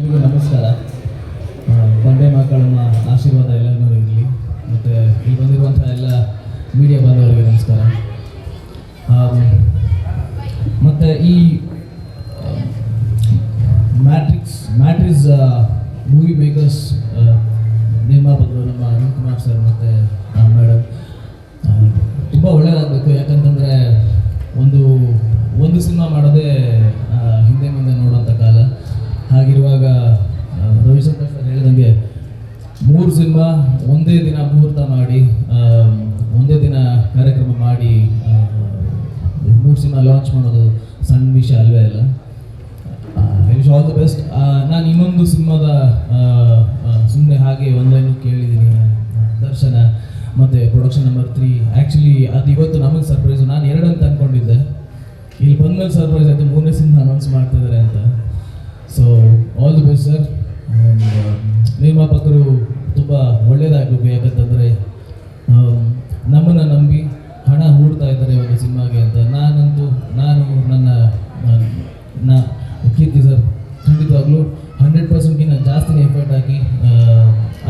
ಎಲ್ರಿಗೂ ನಮಸ್ಕಾರ. ಬಂಡೆ ಮಕ್ಕಳಮ್ಮ ಆಶೀರ್ವಾದ ಎಲ್ಲರೂ ಇರಲಿ. ಮತ್ತು ಇಲ್ಲಿ ಬಂದಿರುವಂಥ ಎಲ್ಲ ಮೀಡಿಯಾ ಬಾಂಧವರಿಗೆ ನಮಸ್ಕಾರ. ಮತ್ತು ಈ ಮ್ಯಾಟ್ರಿಕ್ಸ್ ಮೂವಿ ಮೇಕರ್ಸ್ ನಿರ್ಮಾಪಕರು ನಮ್ಮ ಅನಿಲ್ ಕುಮಾರ್ ಸರ್ ಮತ್ತು ಮೇಡಮ್ ತುಂಬ ಒಳ್ಳೆಯದಾಗಬೇಕು. ಯಾಕಂತಂದರೆ ಒಂದು ಸಿನಿಮಾ ಮಾಡೋದೇ ಹಿಂದೆ ಮುಂದೆ ನೋಡುವಂಥ ಕಾಲ. ಹಾಗಿರುವಾಗ ರವಿಶಂಕರ್ ಸರ್ ಹೇಳಿದಂಗೆ 3 ಸಿನಿಮಾ ಒಂದೇ ದಿನ ಮುಹೂರ್ತ ಮಾಡಿ, ಒಂದೇ ದಿನ ಕಾರ್ಯಕ್ರಮ ಮಾಡಿ 3 ಸಿನಿಮಾ ಲಾಂಚ್ ಮಾಡೋದು ಸಣ್ಣ ವಿಷಯ ಅಲ್ವೇ ಅಲ್ಲ. I wish all the best. ನಾನು ಇನ್ನೊಂದು ಸಿನಿಮಾದ ಸುಮ್ಮನೆ ಹಾಗೆ ಒಂದನ್ನು ಕೇಳಿದ್ದೀನಿ, ದರ್ಶನ ಮತ್ತು ಪ್ರೊಡಕ್ಷನ್ ನಂಬರ್ 3. ಆ್ಯಕ್ಚುಲಿ ಅದು ಇವತ್ತು ನಮಗೆ ಸರ್ಪ್ರೈಸು. ನಾನು 2 ಅಂತ ಅಂದ್ಕೊಂಡಿದ್ದೆ, ಇಲ್ಲಿ ಬಂದಮೇಲೆ ಸರ್ಪ್ರೈಸ್ ಆಯಿತು 3ನೇ ಸಿನಿಮಾ ಅನೌನ್ಸ್ ಮಾಡ್ತಿದ್ದಾರೆ ಅಂತ. So all the best sir. ನಿರ್ಮಾಪಕರು ತುಂಬ ಒಳ್ಳೆಯದಾಗಬೇಕು. ಯಾಕಂತಂದರೆ ನಮ್ಮನ್ನು ನಂಬಿ ಹಣ ಹೂಡ್ತಾ ಇದ್ದಾರೆ ಒಂದು ಸಿನಿಮಾಗೆ ಅಂತ. ನಾನು ನನ್ನ ಕೀರ್ತಿ ಸರ್ ಖಂಡಿತವಾಗ್ಲೂ 100%ಗಿಂತ ಜಾಸ್ತಿನೇ ಎಫರ್ಟ್ ಹಾಕಿ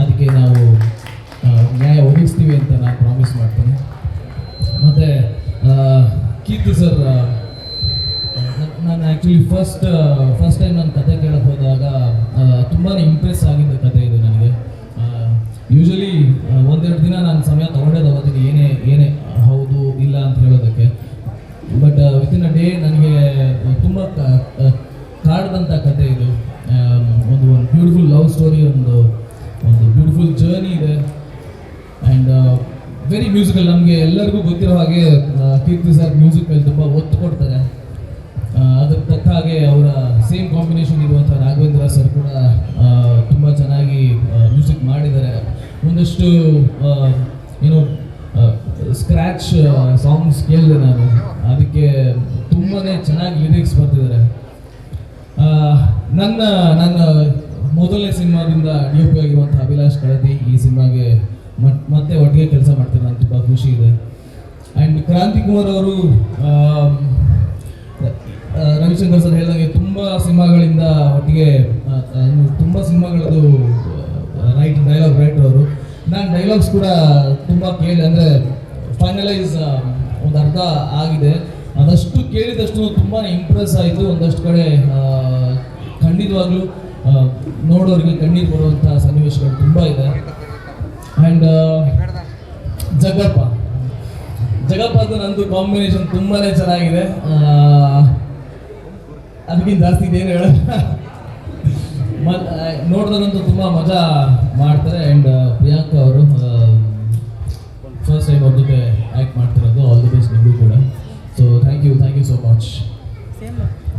ಅದಕ್ಕೆ ನಾವು ನ್ಯಾಯ ಒದಗಿಸ್ತೀವಿ ಅಂತ ನಾನು ಪ್ರಾಮಿಸ್ ಮಾಡ್ತೇನೆ. ಮತ್ತು ಕೀರ್ತಿ ಸರ್, ನಾನು ಆ್ಯಕ್ಚುಲಿ ಫಸ್ಟ್ ಟೈಮ್ ನಾನು ಕತೆ ಕೇಳಕ್ಕೆ ಹೋದಾಗ ತುಂಬಾ ಇಂಪ್ರೆಸ್ ಆಗಿದ್ದ ಕತೆ ಇದು ನನಗೆ. ಯೂಶಲಿ 1-2 ದಿನ ನಾನು ಸಮಯ ತೊಗೊಂಡೋಗೋದಕ್ಕೆ ಏನೇ ಹೌದು ಇಲ್ಲ ಅಂತ ಹೇಳೋದಕ್ಕೆ. ಬಟ್ ವಿತಿನ್ ಅ ಡೇ ನನಗೆ ತುಂಬ ಕಾಡ್ದಂಥ ಕತೆ ಇದು. ಒಂದು ಬ್ಯೂಟಿಫುಲ್ ಲವ್ ಸ್ಟೋರಿ, ಒಂದು ಬ್ಯೂಟಿಫುಲ್ ಜರ್ನಿ ಇದೆ. And very musical. ನಮಗೆ ಎಲ್ಲರಿಗೂ ಗೊತ್ತಿರೋ ಹಾಗೆ ಕೀರ್ತಿ ಸರ್ ಮ್ಯೂಸಿಕ್ ಮೇಲೆ ತುಂಬ ಒತ್ತು ಕೊಡ್ತಾರೆ. ಅದಕ್ಕೆ ತಕ್ಕ ಹಾಗೆ ಅವರ ಸೇಮ್ ಕಾಂಬಿನೇಷನ್ ಇರುವಂಥ ರಾಘವೇಂದ್ರ ಸರ್ ಕೂಡ ತುಂಬ ಚೆನ್ನಾಗಿ ಮ್ಯೂಸಿಕ್ ಮಾಡಿದ್ದಾರೆ. ಒಂದಷ್ಟು ಏನೋ ಸ್ಕ್ರ್ಯಾಚ್ ಸಾಂಗ್ಸ್ ಕೇಳಿದೆ ನಾನು, ಅದಕ್ಕೆ ತುಂಬಾ ಚೆನ್ನಾಗಿ ಲಿರಿಕ್ಸ್ ಬರ್ತಿದ್ದಾರೆ. ನನ್ನ ಮೊದಲನೇ ಸಿನಿಮಾದಿಂದ DOP ಆಗಿರುವಂಥ ಅಭಿಲಾಷ್ ಕಳತಿ ಈ ಸಿನಿಮಾಗೆ ಮತ್ತೆ ಒಟ್ಟಿಗೆ ಕೆಲಸ ಮಾಡ್ತಾರೆ. ನನಗೆ ತುಂಬ ಖುಷಿ ಇದೆ. ಆ್ಯಂಡ್ ಕ್ರಾಂತಿ ಕುಮಾರ್ ಅವರು ರವಿಶಂಕರ್ ಸರ್ ಹೇಳಿದಂಗೆ ತುಂಬ ಸಿನಿಮಾಗಳಿಂದ ಒಟ್ಟಿಗೆ ತುಂಬ ಸಿನಿಮಾಗಳದ್ದು ಡೈಲಾಗ್ ರೈಟರ್ ಅವರು. ನಾನು ಡೈಲಾಗ್ಸ್ ಕೂಡ ತುಂಬ ಕೇಳಿ, ಅಂದರೆ ಫೈನಲೈಸ್ ಒಂದು ಅರ್ಧ ಆಗಿದೆ. ಅದಷ್ಟು ಕೇಳಿದಷ್ಟು ತುಂಬಾ ಇಂಪ್ರೆಸ್ ಆಯಿತು. ಒಂದಷ್ಟು ಕಡೆ ಖಂಡಿತವಾಗ್ಲೂ ನೋಡೋರಿಗೆ ಕಣ್ಣೀರು ಬರುವಂಥ ಸನ್ನಿವೇಶಗಳು ತುಂಬ ಇದೆ. ಆ್ಯಂಡ್ ಜಗಪ್ಪದು ನಂದು ಕಾಂಬಿನೇಷನ್ ತುಂಬಾ ಚೆನ್ನಾಗಿದೆ. ಅದಕ್ಕಿಂತ ಜಾಸ್ತಿ ಇದೇನು ಹೇಳೋದು, ನೋಡಿದಂತೂ ತುಂಬ ಮಜಾ ಮಾಡ್ತಾರೆ. ಆ್ಯಂಡ್ ಪ್ರಿಯಾಂಕಾ ಅವರು ಫಸ್ಟ್ ಟೈಮ್ ಅವ್ರ ಜೊತೆ ಆ್ಯಕ್ಟ್ ಮಾಡ್ತಿರೋದು. ಆಲ್ ದಿ ಬೆಸ್ಟ್ ನಿಮಗೂ ಕೂಡ. So thank you so much.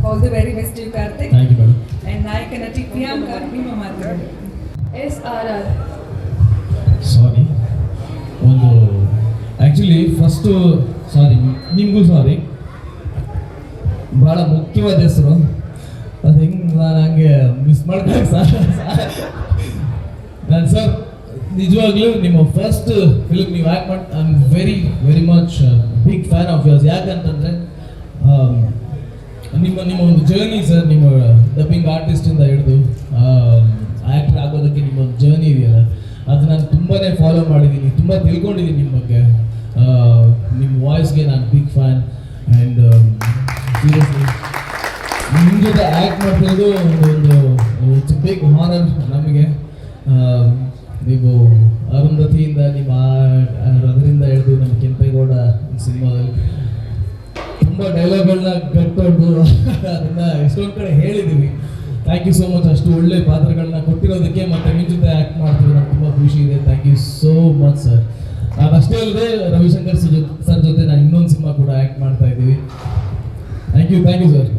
All the very best you Karthik. Thank you madam. And ನಾಯಕ ನಟಿ ಪ್ರಿಯಾಂಕಾ ನಿಮ್ಮ ಮಾತಾಡಿ. SRR ಸಾರಿ, ಒಂದು ಆ್ಯಕ್ಚುಲಿ ಫಸ್ಟು ನಿಮಗೂ ಸಾರಿ, ಭಾಳ ಮುಖ್ಯವಾದ ಹೆಸರು. ಅದು ಹೆಂಗೆ ನಾನು ಹಂಗೆ ಮಿಸ್ ಮಾಡ್ಕೊಂಡು ನಾನು ಸರ್ ನಿಜವಾಗ್ಲೂ ನಿಮ್ಮ ಫಸ್ಟ್ ಫಿಲ್ಮ್ ನೀವು ಆ್ಯಕ್ಟ್ ಮಾಡಿ I am very much big fan of yours. ಯಾಕಂತಂದರೆ ನಿಮ್ಮ ಒಂದು ಜರ್ನಿ ಸರ್, ನಿಮ್ಮ ಡಬ್ಬಿಂಗ್ ಆರ್ಟಿಸ್ಟಿಂದ ಹಿಡಿದು ಆ್ಯಕ್ಟರ್ ಆಗೋದಕ್ಕೆ ನಿಮ್ಮ ಒಂದು ಜರ್ನಿ ಇದೆಯಲ್ಲ, ಅದು ನಾನು ತುಂಬಾ ಫಾಲೋ ಮಾಡಿದ್ದೀನಿ, ತುಂಬ ತಿಳ್ಕೊಂಡಿದ್ದೀನಿ ನಿಮ್ಮ ಬಗ್ಗೆ. ನಿಮ್ಮ ವಾಯ್ಸ್ಗೆ ನಾನು ಬಿಗ್ ಫ್ಯಾನ್. ಆ್ಯಂಡ್ ಸೀರಿಯಸ್ಲಿ ನಿಮ್ಮ ಜೊತೆ ಆ್ಯಕ್ಟ್ ಮಾಡ್ತಿರೋದು ಒಂದು ಬಿಗ್ ಹಾನರ್ ನಮಗೆ. ನೀವು ಅರುಂಧತಿಯಿಂದ ನಿಮ್ಮ ಅದರಿಂದ ಹಿಡಿದು ನಮ್ಮ ಕೆಂಪೇಗೌಡ ಸಿನಿಮಾದಲ್ಲಿ ತುಂಬ ಡೈಲಾಗ್ಗಳನ್ನ ಕಟ್ಕೊಂಡು ಅದನ್ನು ಎಷ್ಟೊಂದು ಕಡೆ ಹೇಳಿದ್ದೀವಿ. Thank you so much. ಅಷ್ಟು ಒಳ್ಳೆ ಪಾತ್ರಗಳನ್ನ ಕೊಟ್ಟಿರೋದಕ್ಕೆ ಮತ್ತು ನಿಮ್ಮ ಜೊತೆ ಆ್ಯಕ್ಟ್ ಮಾಡ್ತಿರೋದು ನನಗೆ ತುಂಬ ಖುಷಿ ಇದೆ. Thank you so much sir. ನಾನು ಅಷ್ಟೇ ಅಲ್ಲದೆ ರವಿಶಂಕರ್ ಸರ್ ಜೊತೆ ನಾನು ಇನ್ನೊಂದು ಸಿನಿಮಾ ಕೂಡ ಆ್ಯಕ್ಟ್ ಮಾಡ್ತಾ ಇದ್ದೀವಿ. Thank you sir.